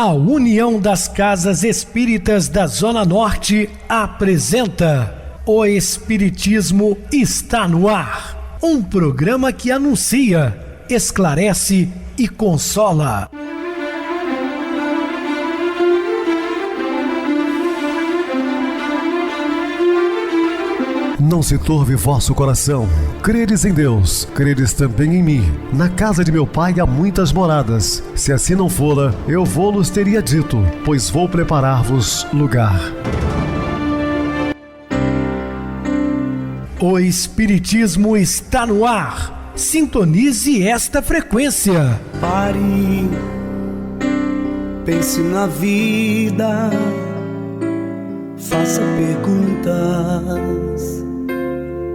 A União das Casas Espíritas da Zona Norte apresenta O Espiritismo está no ar. Um programa que anuncia, esclarece e consola. Não se turve vosso coração. Credes em Deus, credes também em mim. Na casa de meu pai há muitas moradas. Se assim não fora, eu vou-los teria dito, pois vou preparar-vos lugar. O Espiritismo está no ar. Sintonize esta frequência. Pare, pense na vida, faça perguntas.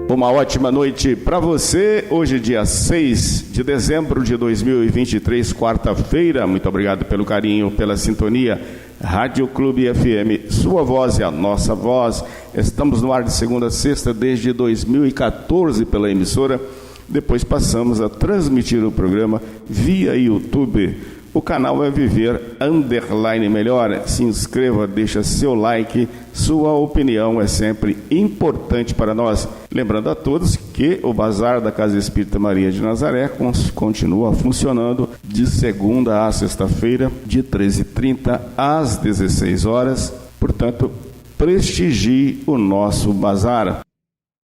Uma ótima noite para você. Hoje, dia 6 de dezembro de 2023, quarta-feira. Muito obrigado pelo carinho, pela sintonia. Rádio Clube FM, sua voz é a nossa voz. Estamos no ar de segunda a sexta desde 2014 pela emissora. Depois passamos a transmitir o programa via YouTube. O canal é Viver _ Melhor. Se inscreva, deixa seu like. Sua opinião é sempre importante para nós. Lembrando a todos que o Bazar da Casa Espírita Maria de Nazaré continua funcionando de segunda a sexta-feira, de 13h30 às 16 horas. Portanto, prestigie o nosso bazar.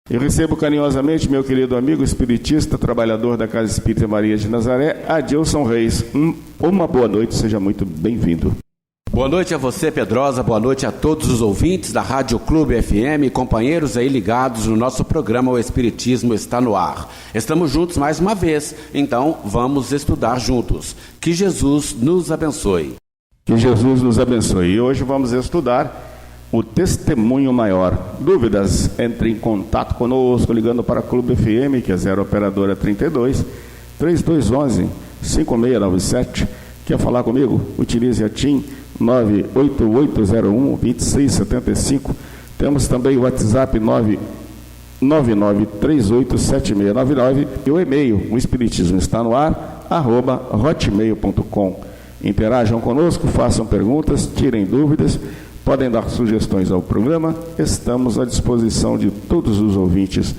Eu recebo carinhosamente meu querido amigo espiritista, trabalhador da Casa Espírita Maria de Nazaré, Adilson Reis. Uma boa noite, seja muito bem-vindo. Boa noite a você, Pedrosa, boa noite a todos os ouvintes da Rádio Clube FM, companheiros aí ligados no nosso programa O Espiritismo está no ar. Estamos juntos mais uma vez, então vamos estudar juntos. Que Jesus nos abençoe. Que Jesus nos abençoe. E hoje vamos estudar o testemunho maior. Dúvidas? Entre em contato conosco ligando para a Clube FM, que é 0 operadora 32 3211 5697. Quer falar comigo? Utilize a TIM 98801 2675. Temos também o WhatsApp 999387699 e o e-mail, o Espiritismo está no ar, @hotmail.com. Interajam conosco, façam perguntas, tirem dúvidas. Podem dar sugestões ao programa, estamos à disposição de todos os ouvintes.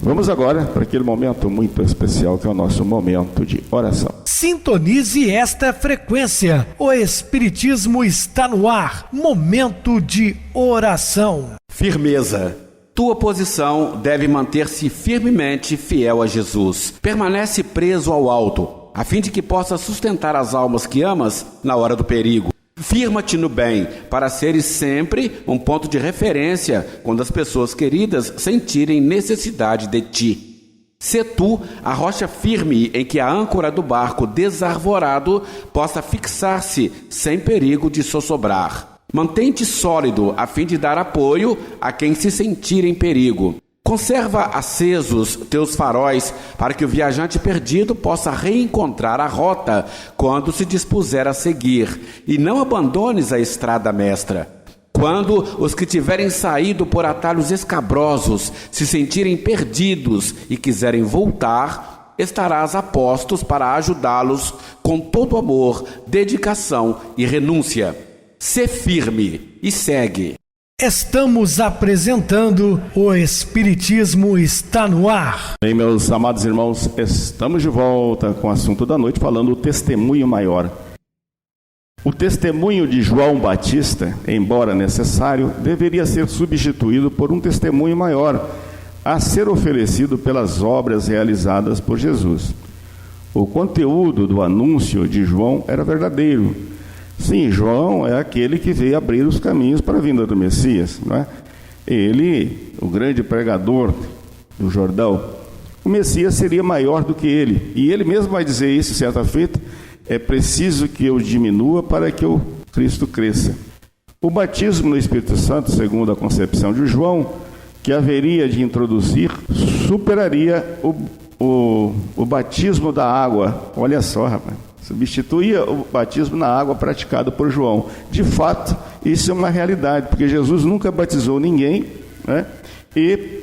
Vamos agora para aquele momento muito especial que é o nosso momento de oração. Sintonize esta frequência. O Espiritismo está no ar. Momento de oração. Firmeza. Tua posição deve manter-se firmemente fiel a Jesus. Permanece preso ao alto, a fim de que possa sustentar as almas que amas na hora do perigo. Firma-te no bem, para seres sempre um ponto de referência quando as pessoas queridas sentirem necessidade de ti. Sê tu a rocha firme em que a âncora do barco desarvorado possa fixar-se sem perigo de sossobrar. Mantém-te sólido a fim de dar apoio a quem se sentir em perigo. Conserva acesos teus faróis para que o viajante perdido possa reencontrar a rota quando se dispuser a seguir, e não abandones a estrada mestra. Quando os que tiverem saído por atalhos escabrosos se sentirem perdidos e quiserem voltar, estarás a postos para ajudá-los com todo amor, dedicação e renúncia. Sê firme e segue. Estamos apresentando O Espiritismo está no ar. Bem, meus amados irmãos, estamos de volta com o assunto da noite, falando o testemunho maior. O testemunho de João Batista, embora necessário, deveria ser substituído por um testemunho maior, a ser oferecido pelas obras realizadas por Jesus. O conteúdo do anúncio de João era verdadeiro. Sim, João é aquele que veio abrir os caminhos para a vinda do Messias, não é? Ele, o grande pregador do Jordão, o Messias seria maior do que ele. E ele mesmo vai dizer isso certa feita: é preciso que eu diminua para que o Cristo cresça. O batismo no Espírito Santo, segundo a concepção de João, que haveria de introduzir, superaria o batismo da água. Olha só, rapaz. Substituía o batismo na água praticado por João. De fato, isso é uma realidade, porque Jesus nunca batizou ninguém, né? E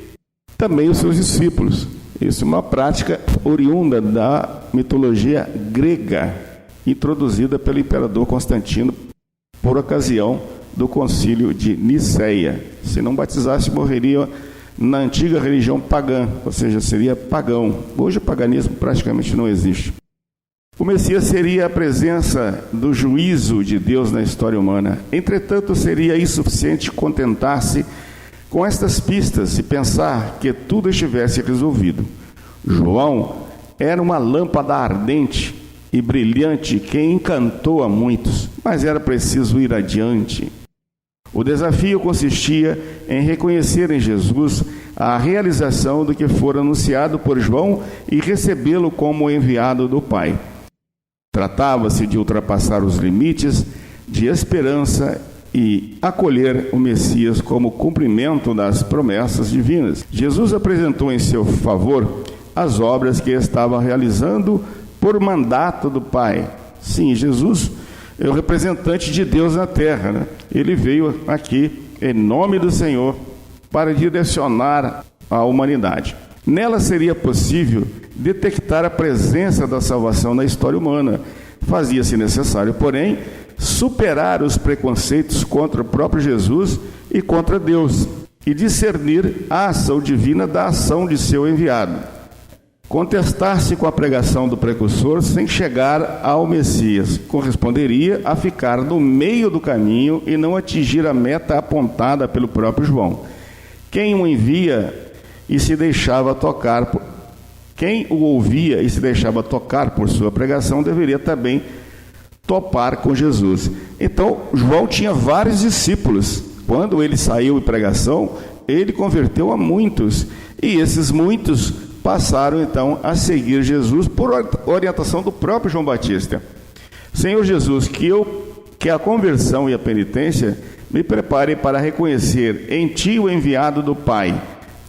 também os seus discípulos. Isso é uma prática oriunda da mitologia grega, introduzida pelo imperador Constantino por ocasião do concílio de Niceia. Se não batizasse, morreria na antiga religião pagã, ou seja, seria pagão. Hoje o paganismo praticamente não existe. O Messias seria a presença do juízo de Deus na história humana. Entretanto, seria insuficiente contentar-se com estas pistas e pensar que tudo estivesse resolvido. João era uma lâmpada ardente e brilhante que encantou a muitos, mas era preciso ir adiante. O desafio consistia em reconhecer em Jesus a realização do que fora anunciado por João e recebê-lo como enviado do Pai. Tratava-se de ultrapassar os limites de esperança e acolher o Messias como cumprimento das promessas divinas. Jesus apresentou em seu favor as obras que estava realizando por mandato do Pai. Sim, Jesus é o representante de Deus na terra, né? Ele veio aqui em nome do Senhor para direcionar a humanidade. Nela seria possível detectar a presença da salvação na história humana. Fazia-se necessário, porém, superar os preconceitos contra o próprio Jesus e contra Deus e discernir a ação divina da ação de seu enviado. Contestar-se com a pregação do precursor sem chegar ao Messias corresponderia a ficar no meio do caminho e não atingir a meta apontada pelo próprio João. Quem o ouvia e se deixava tocar por sua pregação deveria também topar com Jesus. Então, João tinha vários discípulos. Quando ele saiu em pregação, ele converteu a muitos, e esses muitos passaram então a seguir Jesus por orientação do próprio João Batista. Senhor Jesus, que a conversão e a penitência me preparem para reconhecer em Ti o enviado do Pai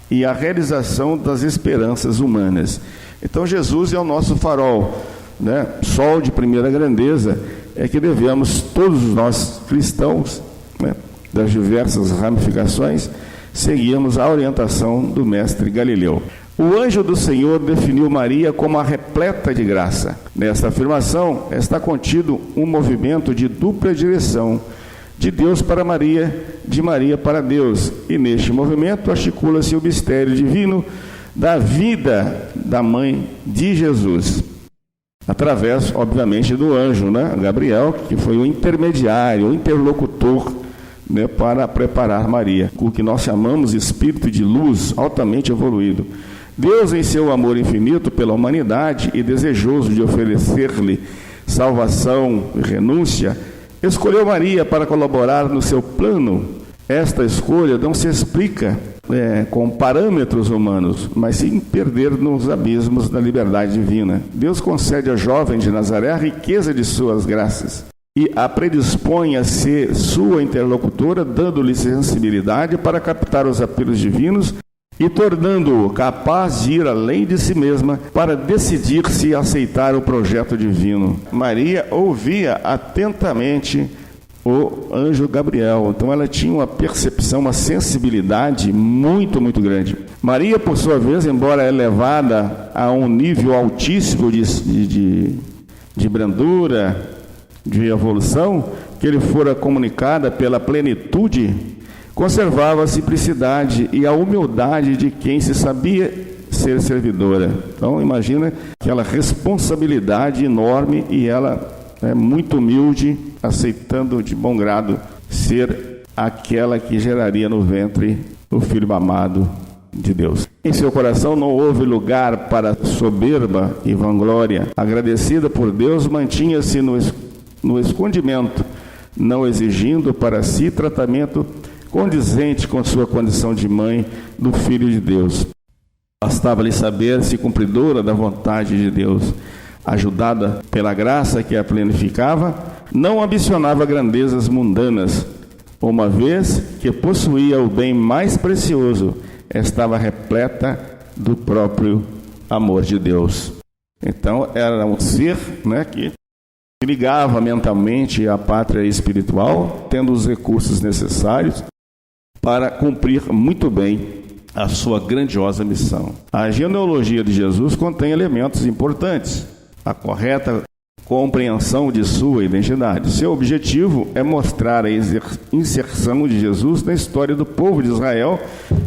e a realização das esperanças humanas. Então Jesus é o nosso farol, né? Sol de primeira grandeza, é que devemos, todos nós cristãos, né, das diversas ramificações, seguirmos a orientação do mestre Galileu. O anjo do Senhor definiu Maria como a repleta de graça. Nesta afirmação está contido um movimento de dupla direção, de Deus para Maria, de Maria para Deus. E neste movimento articula-se o mistério divino da vida da mãe de Jesus. Através, obviamente, do anjo, né, Gabriel, que foi o intermediário, o interlocutor, né, para preparar Maria, o que nós chamamos espírito de luz altamente evoluído. Deus, em seu amor infinito pela humanidade e desejoso de oferecer-lhe salvação e renúncia, escolheu Maria para colaborar no seu plano. Esta escolha não se explica com parâmetros humanos, mas sim perder nos abismos da liberdade divina. Deus concede à jovem de Nazaré a riqueza de suas graças e a predispõe a ser sua interlocutora, dando-lhe sensibilidade para captar os apelos divinos e tornando-o capaz de ir além de si mesma para decidir-se a aceitar o projeto divino. Maria ouvia atentamente o anjo Gabriel, então ela tinha uma percepção, uma sensibilidade muito, muito grande. Maria, por sua vez, embora elevada a um nível altíssimo de brandura, de evolução, que lhe fora comunicada pela plenitude, conservava a simplicidade e a humildade de quem se sabia ser servidora. Então imagina aquela responsabilidade enorme e ela é muito humilde, aceitando de bom grado ser aquela que geraria no ventre o filho amado de Deus. Em seu coração não houve lugar para soberba e vanglória. Agradecida por Deus, mantinha-se no escondimento, não exigindo para si tratamento condizente com sua condição de mãe do Filho de Deus. Bastava-lhe saber-se cumpridora da vontade de Deus. Ajudada pela graça que a planificava, não ambicionava grandezas mundanas, uma vez que possuía o bem mais precioso, estava repleta do próprio amor de Deus. Então era um ser, né, que ligava mentalmente à pátria espiritual, tendo os recursos necessários para cumprir muito bem a sua grandiosa missão. A genealogia de Jesus contém elementos importantes. A correta compreensão de sua identidade. Seu objetivo é mostrar a inserção de Jesus na história do povo de Israel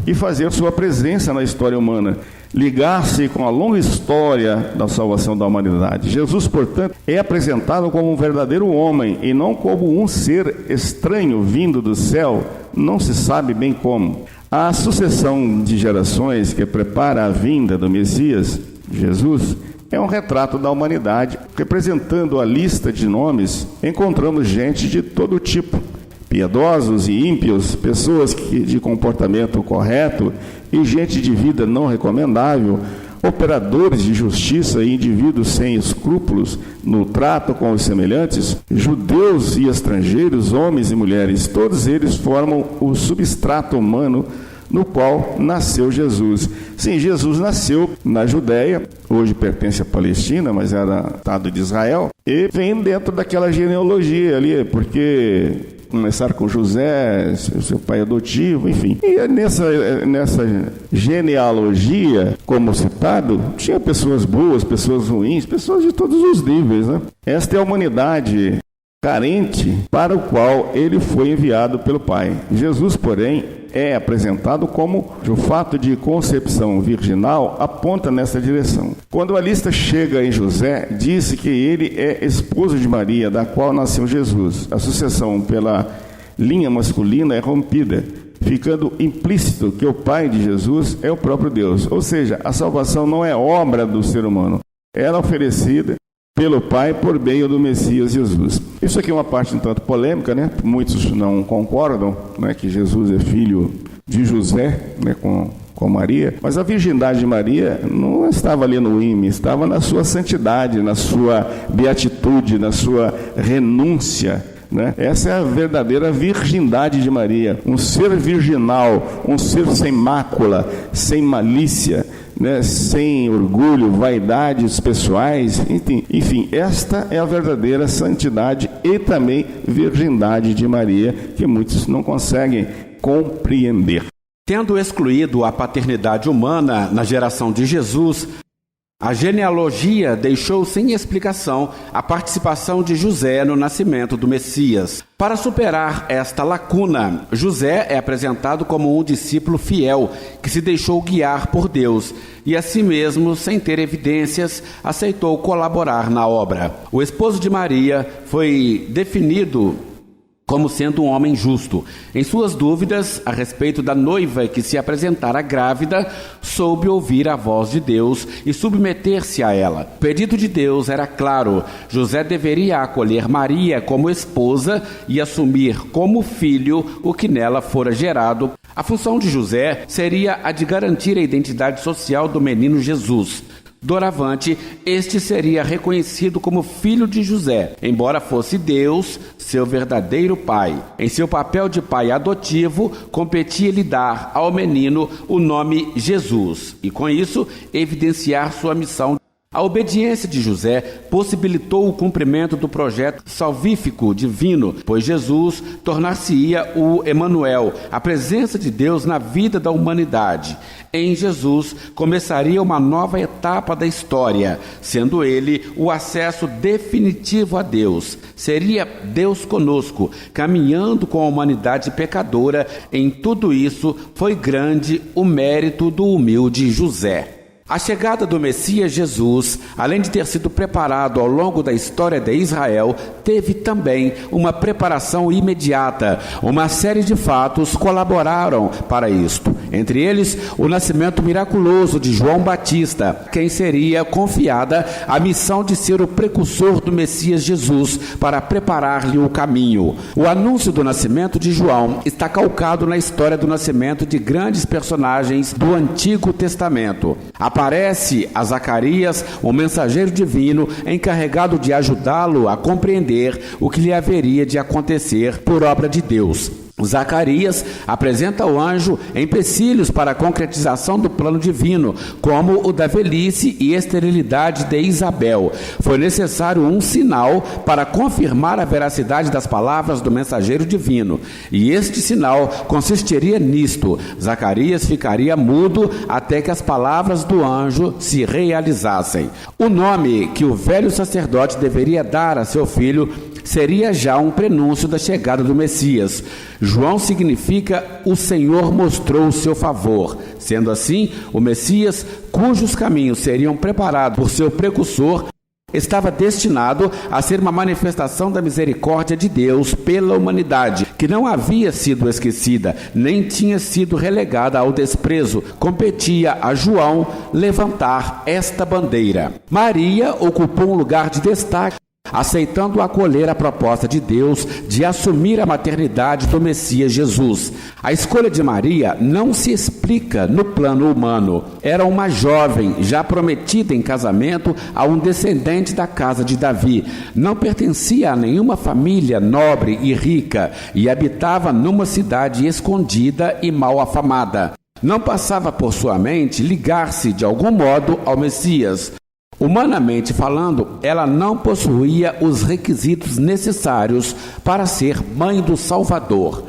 e fazer sua presença na história humana, ligar-se com a longa história da salvação da humanidade. Jesus, portanto, é apresentado como um verdadeiro homem e não como um ser estranho vindo do céu, não se sabe bem como. A sucessão de gerações que prepara a vinda do Messias, Jesus, é um retrato da humanidade. Representando a lista de nomes, encontramos gente de todo tipo, piedosos e ímpios, pessoas de comportamento correto e gente de vida não recomendável, operadores de justiça e indivíduos sem escrúpulos no trato com os semelhantes, judeus e estrangeiros, homens e mulheres, todos eles formam o substrato humano no qual nasceu Jesus. Sim, Jesus nasceu na Judéia, hoje pertence à Palestina, mas era Estado de Israel, e vem dentro daquela genealogia ali, porque começaram com José, seu pai adotivo, enfim. E nessa genealogia, como citado, tinha pessoas boas, pessoas ruins, pessoas de todos os níveis, né? Esta é a humanidade carente para o qual ele foi enviado pelo Pai. Jesus, porém, é apresentado como o fato de concepção virginal aponta nessa direção. Quando a lista chega em José, disse que ele é esposo de Maria, da qual nasceu Jesus. A sucessão pela linha masculina é rompida, ficando implícito que o pai de Jesus é o próprio Deus. Ou seja, a salvação não é obra do ser humano, ela é oferecida pelo Pai por meio do Messias Jesus. Isso aqui é uma parte um tanto polêmica, né? Muitos não concordam, né, que Jesus é filho de José, né, com Maria, mas a virgindade de Maria não estava ali no ímã, estava na sua santidade, na sua beatitude, na sua renúncia, né? Essa é a verdadeira virgindade de Maria, um ser virginal, um ser sem mácula, sem malícia, né, sem orgulho, vaidades pessoais, enfim, esta é a verdadeira santidade e também virgindade de Maria, que muitos não conseguem compreender. Tendo excluído a paternidade humana na geração de Jesus, a genealogia deixou sem explicação a participação de José no nascimento do Messias. Para superar esta lacuna, José é apresentado como um discípulo fiel que se deixou guiar por Deus e, assim mesmo, sem ter evidências, aceitou colaborar na obra. O esposo de Maria foi definido como sendo um homem justo. Em suas dúvidas a respeito da noiva que se apresentara grávida, soube ouvir a voz de Deus e submeter-se a ela. O pedido de Deus era claro: José deveria acolher Maria como esposa e assumir como filho o que nela fora gerado. A função de José seria a de garantir a identidade social do menino Jesus. Doravante, este seria reconhecido como filho de José, embora fosse Deus seu verdadeiro pai. Em seu papel de pai adotivo, competia-lhe dar ao menino o nome Jesus e, com isso, evidenciar sua missão. A obediência de José possibilitou o cumprimento do projeto salvífico divino, pois Jesus tornar-se-ia o Emanuel, a presença de Deus na vida da humanidade. Em Jesus começaria uma nova etapa da história, sendo ele o acesso definitivo a Deus. Seria Deus conosco, caminhando com a humanidade pecadora. Em tudo isso foi grande o mérito do humilde José. A chegada do Messias Jesus, além de ter sido preparado ao longo da história de Israel, teve também uma preparação imediata. Uma série de fatos colaboraram para isto. Entre eles, o nascimento miraculoso de João Batista, quem seria confiada a missão de ser o precursor do Messias Jesus para preparar-lhe o caminho. O anúncio do nascimento de João está calcado na história do nascimento de grandes personagens do Antigo Testamento. Aparece a Zacarias, o mensageiro divino, encarregado de ajudá-lo a compreender o que lhe haveria de acontecer por obra de Deus. Zacarias apresenta ao anjo empecilhos para a concretização do plano divino, como o da velhice e esterilidade de Isabel. Foi necessário um sinal para confirmar a veracidade das palavras do mensageiro divino, e este sinal consistiria nisto: Zacarias ficaria mudo até que as palavras do anjo se realizassem. O nome que o velho sacerdote deveria dar a seu filho seria já um prenúncio da chegada do Messias. João significa o Senhor mostrou o seu favor. Sendo assim, o Messias, cujos caminhos seriam preparados por seu precursor, estava destinado a ser uma manifestação da misericórdia de Deus pela humanidade, que não havia sido esquecida, nem tinha sido relegada ao desprezo. Competia a João levantar esta bandeira. Maria ocupou um lugar de destaque, aceitando acolher a proposta de Deus de assumir a maternidade do Messias Jesus. A escolha de Maria não se explica no plano humano. Era uma jovem já prometida em casamento a um descendente da casa de Davi. Não pertencia a nenhuma família nobre e rica e habitava numa cidade escondida e mal afamada. Não passava por sua mente ligar-se de algum modo ao Messias. Humanamente falando, ela não possuía os requisitos necessários para ser mãe do Salvador.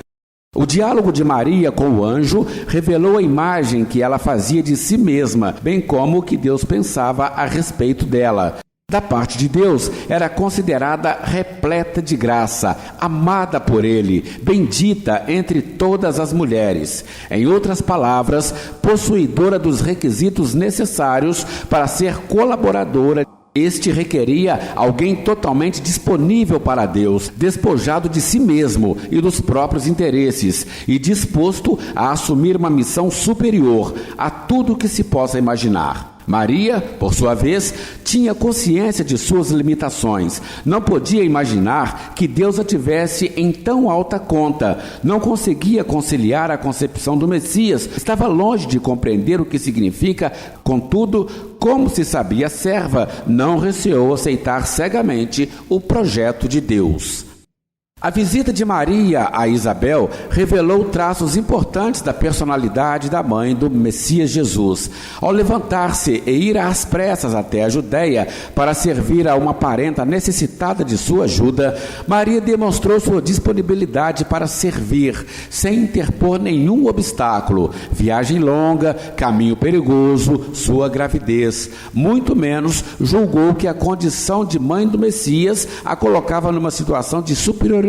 O diálogo de Maria com o anjo revelou a imagem que ela fazia de si mesma, bem como o que Deus pensava a respeito dela. Da parte de Deus, era considerada repleta de graça, amada por Ele, bendita entre todas as mulheres. Em outras palavras, possuidora dos requisitos necessários para ser colaboradora. Este requeria alguém totalmente disponível para Deus, despojado de si mesmo e dos próprios interesses, e disposto a assumir uma missão superior a tudo que se possa imaginar. Maria, por sua vez, tinha consciência de suas limitações. Não podia imaginar que Deus a tivesse em tão alta conta. Não conseguia conciliar a concepção do Messias. Estava longe de compreender o que significa. Contudo, como se sabia serva, não receou aceitar cegamente o projeto de Deus. A visita de Maria a Isabel revelou traços importantes da personalidade da mãe do Messias Jesus. Ao levantar-se e ir às pressas até a Judéia para servir a uma parenta necessitada de sua ajuda, Maria demonstrou sua disponibilidade para servir, sem interpor nenhum obstáculo. Viagem longa, caminho perigoso, sua gravidez. Muito menos julgou que a condição de mãe do Messias a colocava numa situação de superioridade.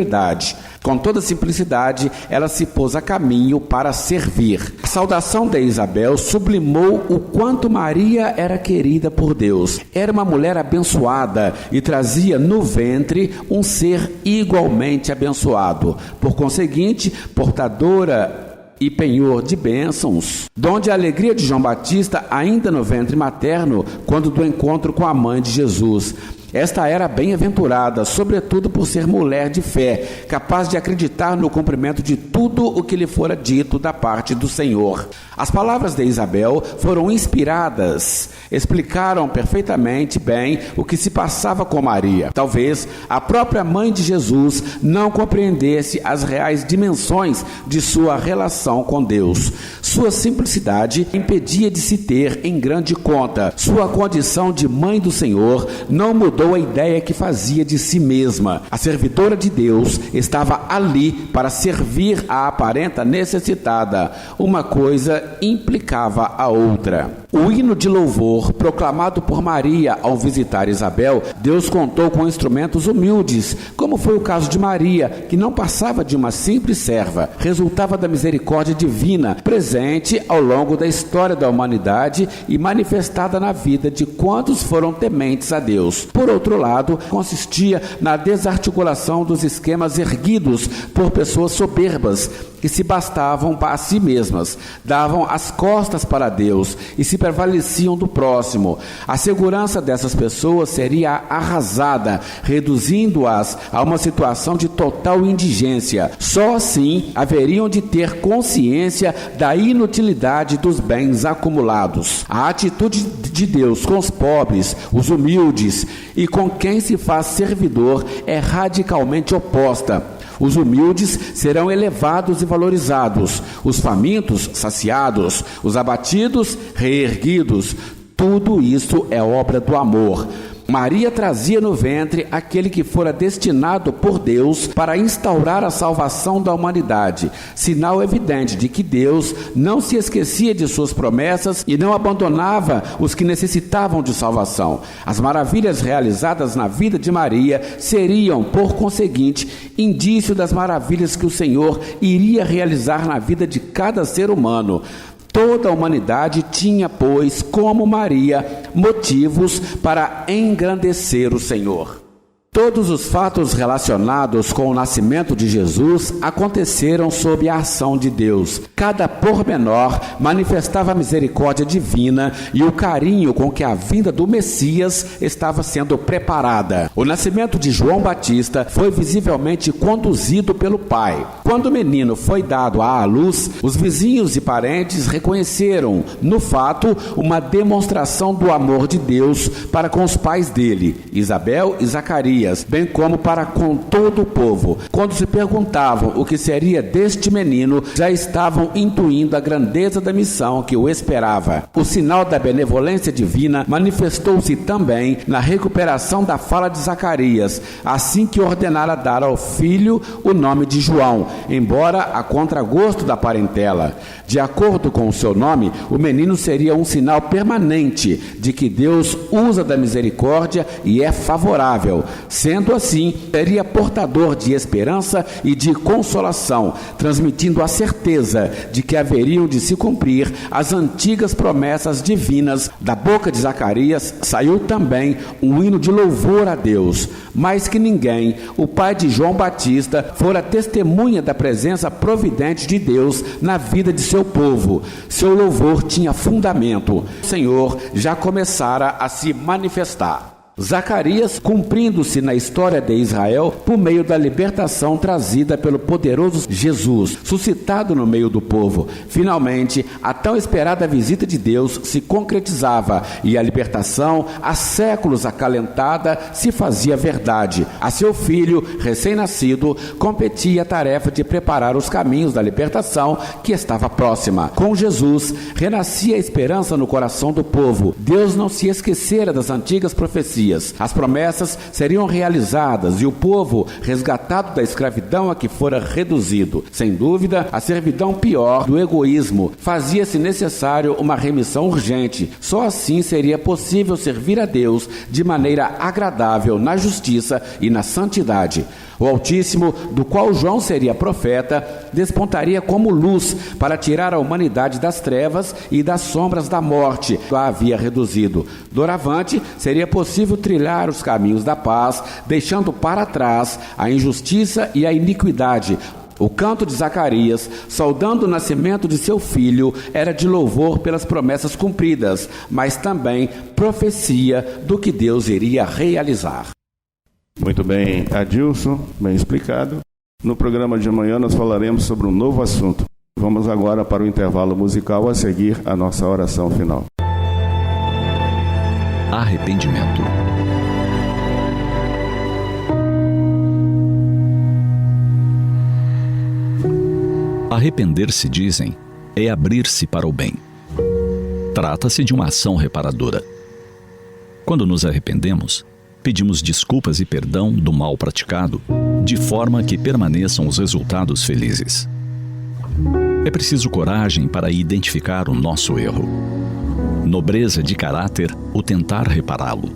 Com toda simplicidade, ela se pôs a caminho para servir. A saudação de Isabel sublimou o quanto Maria era querida por Deus. Era uma mulher abençoada e trazia no ventre um ser igualmente abençoado. Por conseguinte, portadora e penhor de bênçãos, donde a alegria de João Batista ainda no ventre materno, quando do encontro com a mãe de Jesus. Esta era bem-aventurada, sobretudo por ser mulher de fé, capaz de acreditar no cumprimento de tudo o que lhe fora dito da parte do Senhor. As palavras de Isabel foram inspiradas, explicaram perfeitamente bem o que se passava com Maria. Talvez a própria mãe de Jesus não compreendesse as reais dimensões de sua relação com Deus. Sua simplicidade impedia de se ter em grande conta. Sua condição de mãe do Senhor não mudou a ideia que fazia de si mesma. A servidora de Deus estava ali para servir a parenta necessitada. Uma coisa implicava a outra. O hino de louvor proclamado por Maria ao visitar Isabel, Deus contou com instrumentos humildes, como foi o caso de Maria, que não passava de uma simples serva, resultava da misericórdia divina, presente ao longo da história da humanidade e manifestada na vida de quantos foram tementes a Deus. Por outro lado, consistia na desarticulação dos esquemas erguidos por pessoas soberbas, que se bastavam para si mesmas, davam as costas para Deus e se prevaleciam do próximo. A segurança dessas pessoas seria arrasada, reduzindo-as a uma situação de total indigência. Só assim haveriam de ter consciência da inutilidade dos bens acumulados. A atitude de Deus com os pobres, os humildes e com quem se faz servidor é radicalmente oposta. Os humildes serão elevados e valorizados, os famintos saciados, os abatidos reerguidos. Tudo isso é obra do amor. Maria trazia no ventre aquele que fora destinado por Deus para instaurar a salvação da humanidade, sinal evidente de que Deus não se esquecia de suas promessas e não abandonava os que necessitavam de salvação. As maravilhas realizadas na vida de Maria seriam, por conseguinte, indício das maravilhas que o Senhor iria realizar na vida de cada ser humano. Toda a humanidade tinha, pois, como Maria, motivos para engrandecer o Senhor. Todos os fatos relacionados com o nascimento de Jesus aconteceram sob a ação de Deus. Cada pormenor manifestava a misericórdia divina e o carinho com que a vinda do Messias estava sendo preparada. O nascimento de João Batista foi visivelmente conduzido pelo pai. Quando o menino foi dado à luz, os vizinhos e parentes reconheceram no fato uma demonstração do amor de Deus para com os pais dele, Isabel e Zacarias, bem como para com todo o povo. Quando se perguntavam o que seria deste menino, já estavam intuindo a grandeza da missão que o esperava. O sinal da benevolência divina manifestou-se também na recuperação da fala de Zacarias, assim que ordenara dar ao filho o nome de João, embora a contragosto da parentela. De acordo com o seu nome, o menino seria um sinal permanente de que Deus usa da misericórdia e é favorável. Sendo assim, seria portador de esperança e de consolação, transmitindo a certeza de que haveriam de se cumprir as antigas promessas divinas. Da boca de Zacarias saiu também um hino de louvor a Deus. Mais que ninguém, o pai de João Batista fora testemunha da presença providente de Deus na vida de seu povo. Seu louvor tinha fundamento. O Senhor já começara a se manifestar. Zacarias, cumprindo-se na história de Israel por meio da libertação trazida pelo poderoso Jesus, suscitado no meio do povo. Finalmente, a tão esperada visita de Deus se concretizava e a libertação, há séculos acalentada, se fazia verdade. A seu filho, recém-nascido, competia a tarefa de preparar os caminhos da libertação que estava próxima. Com Jesus, renascia a esperança no coração do povo. Deus não se esquecera das antigas profecias. As promessas seriam realizadas e o povo resgatado da escravidão a que fora reduzido. Sem dúvida, a servidão pior do egoísmo fazia-se necessário uma remissão urgente. Só assim seria possível servir a Deus de maneira agradável na justiça e na santidade. O Altíssimo, do qual João seria profeta, despontaria como luz para tirar a humanidade das trevas e das sombras da morte que a havia reduzido. Doravante, seria possível trilhar os caminhos da paz, deixando para trás a injustiça e a iniquidade. O canto de Zacarias, saudando o nascimento de seu filho, era de louvor pelas promessas cumpridas, mas também profecia do que Deus iria realizar. Muito bem, Adilson, bem explicado. No programa de amanhã nós falaremos sobre um novo assunto. Vamos agora para o intervalo musical, a seguir a nossa oração final. Arrependimento. Arrepender-se, dizem, é abrir-se para o bem. Trata-se de uma ação reparadora. Quando nos arrependemos, pedimos desculpas e perdão do mal praticado, de forma que permaneçam os resultados felizes. É preciso coragem para identificar o nosso erro. Nobreza de caráter o tentar repará-lo.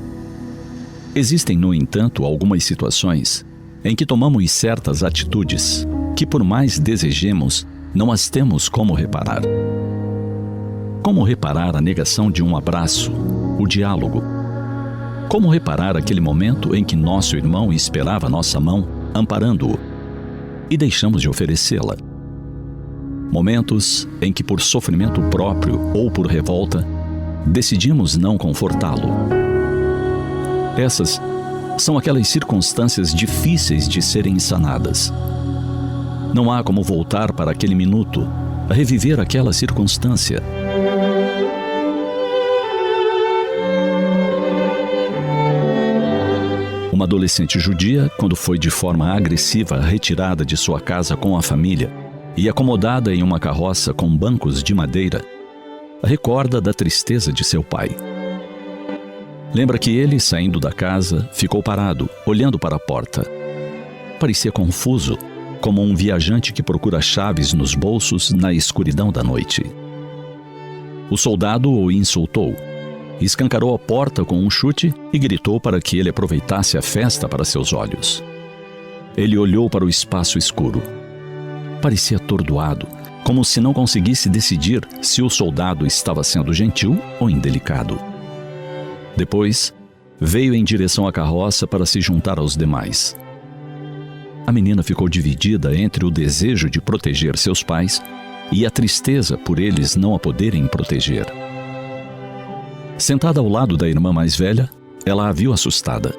Existem, no entanto, algumas situações em que tomamos certas atitudes que, por mais desejemos, não as temos como reparar. Como reparar a negação de um abraço, o diálogo? Como reparar aquele momento em que nosso irmão esperava nossa mão, amparando-o, e deixamos de oferecê-la? Momentos em que, por sofrimento próprio ou por revolta, decidimos não confortá-lo. Essas são aquelas circunstâncias difíceis de serem sanadas. Não há como voltar para aquele minuto, reviver aquela circunstância. Uma adolescente judia, quando foi de forma agressiva retirada de sua casa com a família e acomodada em uma carroça com bancos de madeira, recorda da tristeza de seu pai. Lembra que ele, saindo da casa, ficou parado, olhando para a porta. Parecia confuso, como um viajante que procura chaves nos bolsos na escuridão da noite. O soldado o insultou, escancarou a porta com um chute e gritou para que ele aproveitasse a festa para seus olhos. Ele olhou para o espaço escuro. Parecia atordoado, como se não conseguisse decidir se o soldado estava sendo gentil ou indelicado. Depois, veio em direção à carroça para se juntar aos demais. A menina ficou dividida entre o desejo de proteger seus pais e a tristeza por eles não a poderem proteger. Sentada ao lado da irmã mais velha, ela a viu assustada.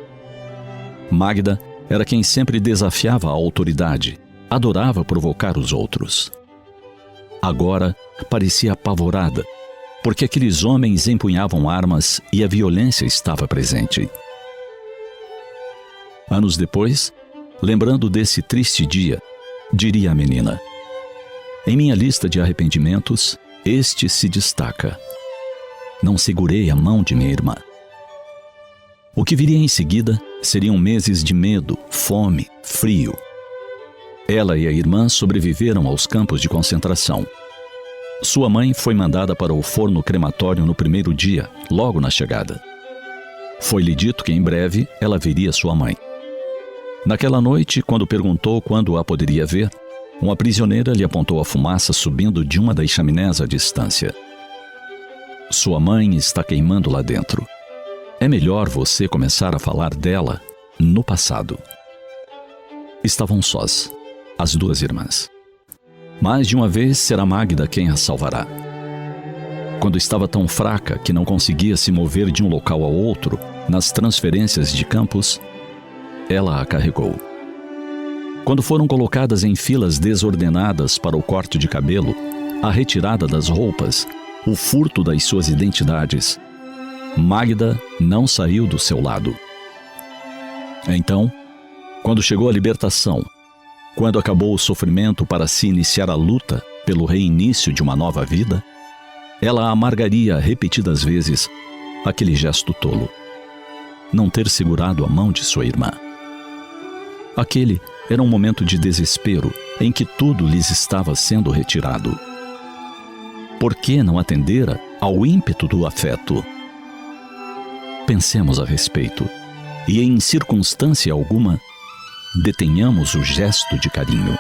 Magda era quem sempre desafiava a autoridade, adorava provocar os outros. Agora parecia apavorada, porque aqueles homens empunhavam armas e a violência estava presente. Anos depois, lembrando desse triste dia, diria a menina: em minha lista de arrependimentos, este se destaca. Não segurei a mão de minha irmã. O que viria em seguida seriam meses de medo, fome, frio. Ela e a irmã sobreviveram aos campos de concentração. Sua mãe foi mandada para o forno crematório no primeiro dia, logo na chegada. Foi-lhe dito que em breve ela veria sua mãe. Naquela noite, quando perguntou quando a poderia ver, uma prisioneira lhe apontou a fumaça subindo de uma das chaminés à distância. Sua mãe está queimando lá dentro. É melhor você começar a falar dela no passado. Estavam sós, as duas irmãs. Mais de uma vez será Magda quem a salvará. Quando estava tão fraca que não conseguia se mover de um local ao outro nas transferências de campos, ela a carregou. Quando foram colocadas em filas desordenadas para o corte de cabelo, a retirada das roupas, o furto das suas identidades, Magda não saiu do seu lado. Então, quando chegou a libertação, quando acabou o sofrimento para se iniciar a luta pelo reinício de uma nova vida, ela amargaria repetidas vezes aquele gesto tolo: não ter segurado a mão de sua irmã. Aquele era um momento de desespero em que tudo lhes estava sendo retirado. Por que não atendera ao ímpeto do afeto? Pensemos a respeito e, em circunstância alguma, detenhamos o gesto de carinho.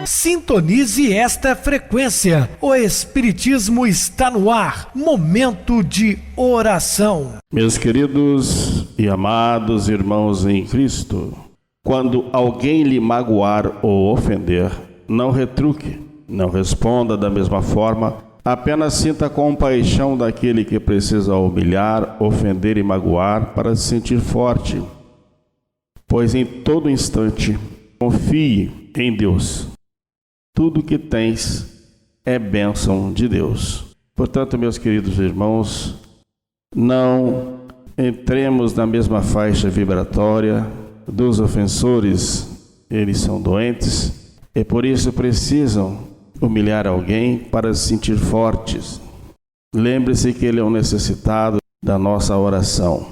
Sintonize esta frequência. O Espiritismo está no ar. Momento de oração. Meus queridos e amados irmãos em Cristo, quando alguém lhe magoar ou ofender, não retruque, não responda da mesma forma, apenas sinta a compaixão daquele que precisa humilhar, ofender e magoar para se sentir forte, pois em todo instante confie em Deus. Tudo que tens é bênção de Deus. Portanto, meus queridos irmãos, não entremos na mesma faixa vibratória dos ofensores. Eles são doentes e por isso precisam humilhar alguém para se sentir fortes. Lembre-se que ele é um necessitado da nossa oração.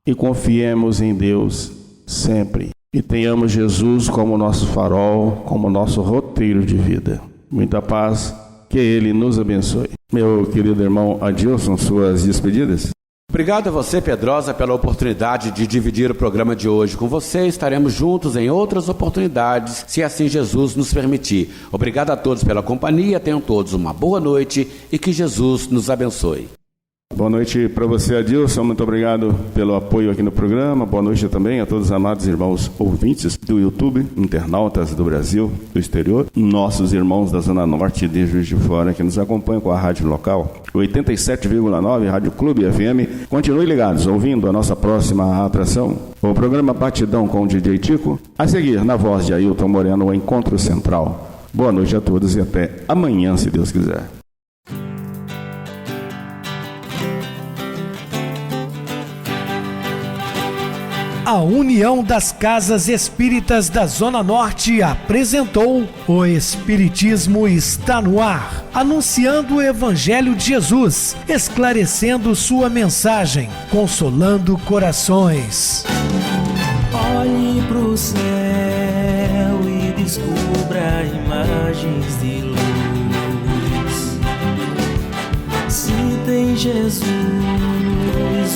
E confiemos em Deus sempre. E tenhamos Jesus como nosso farol, como nosso roteiro de vida. Muita paz, que Ele nos abençoe. Meu querido irmão Adilson, suas despedidas. Obrigado a você, Pedrosa, pela oportunidade de dividir o programa de hoje com você. Estaremos juntos em outras oportunidades, se assim Jesus nos permitir. Obrigado a todos pela companhia, tenham todos uma boa noite e que Jesus nos abençoe. Boa noite para você, Adilson. Muito obrigado pelo apoio aqui no programa. Boa noite também a todos os amados irmãos ouvintes do YouTube, internautas do Brasil, do exterior, nossos irmãos da Zona Norte de Juiz de Fora que nos acompanham com a rádio local, 87,9 Rádio Clube FM. Continue ligados, ouvindo a nossa próxima atração, o programa Batidão com o DJ Tico. A seguir, na voz de Ailton Moreno, o Encontro Central. Boa noite a todos e até amanhã, se Deus quiser. A União das Casas Espíritas da Zona Norte apresentou O Espiritismo Está no Ar, anunciando o Evangelho de Jesus, esclarecendo sua mensagem, consolando corações. Olhe pro céu e descubra imagens de luz. Se tem Jesus,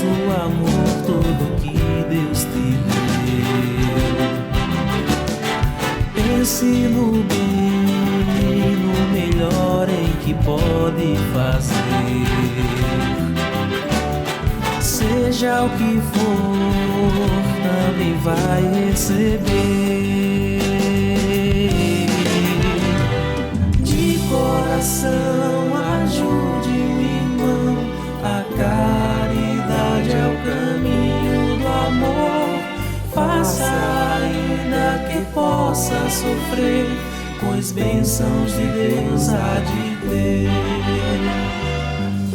o amor todo que Deus te deu. Pense no bem, no melhor em que pode fazer. Seja o que for, também vai receber. De coração, ajude o irmão. A caridade é o caminho do amor. Faça ainda que possa sofrer, pois bênçãos de Deus há de ter.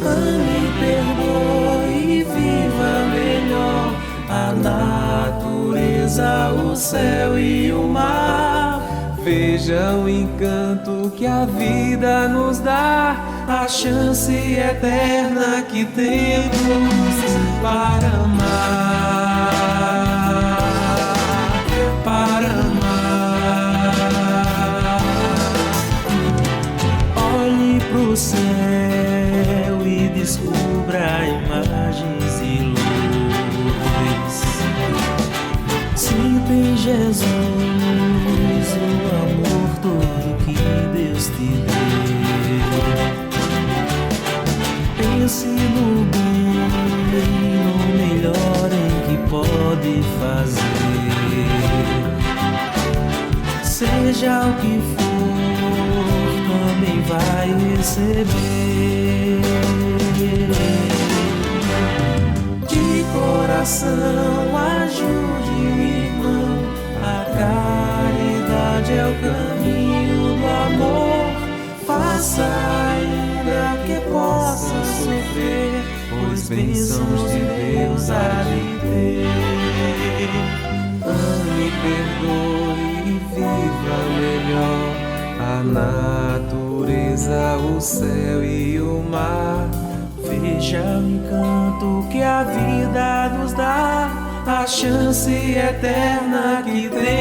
Ame, perdoe e viva melhor a natureza, o céu e o mar. Veja o encanto que a vida nos dá, a chance eterna que temos para amar, para amar. Olhe pro céu e descubra imagens de luz. Sim, tem Jesus, o amor todo que Deus te deu. Pense no bem, no melhor em que pode fazer. Seja o que for, também vai receber. De coração, ajude o irmão. A caridade é o caminho do amor. Faça ainda que possa sofrer, pois bênçãos de Deus há de ter. Ame, perdoe e viva melhor a natureza, o céu e o mar. Veja o encanto que a vida nos dá, a chance eterna que tem